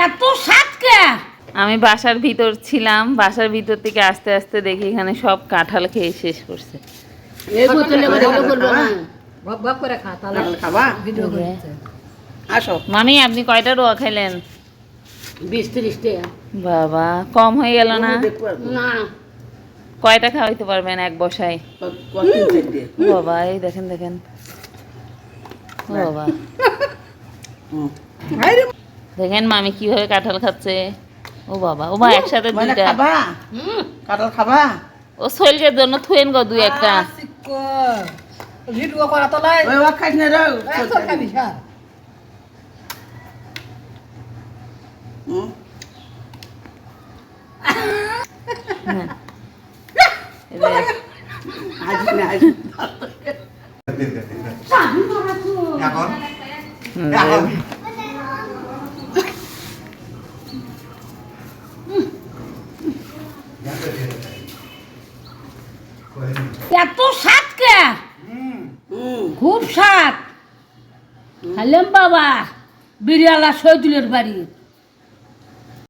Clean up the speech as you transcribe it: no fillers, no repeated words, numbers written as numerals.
এত স্বাদ কে? আমি বাসার ভিতর ছিলাম, বাসার ভিতর থেকে আস্তে আস্তে দেখি এখানে সব কাঁঠাল খেয়ে শেষ করছে। এই বোতলে করে করবে না, ভাব ভাব করে খা, তাহলে খাবা ভিডিও করতে। আসো মামি, আপনি কয়টা রোয়া খাইলেন? 20-30 টাকা। বাবা, কম হয়ে গেল না? না, কয়টা খাওয়াইতে পারবেন এক বসায়? ও বাবা, এই দেখেন দেখেন, ও বাবা দেখেন মামি কিভাবে কাঁঠাল খাচ্ছে। ও বাবা, ও মা একসাথে দুইটা। কাঁঠাল খাবা? ও শৈলকের জন্য থুয়েন গো দুই একটা। ভিডিও করা তো লাই ওই ওয়া খাইছ না রে, তো খাবি খা। এত স্বাদ কে? খুব স্বাদ। খাইলাম বাবা বিরিয়ালা শহীদুলের বাড়ি।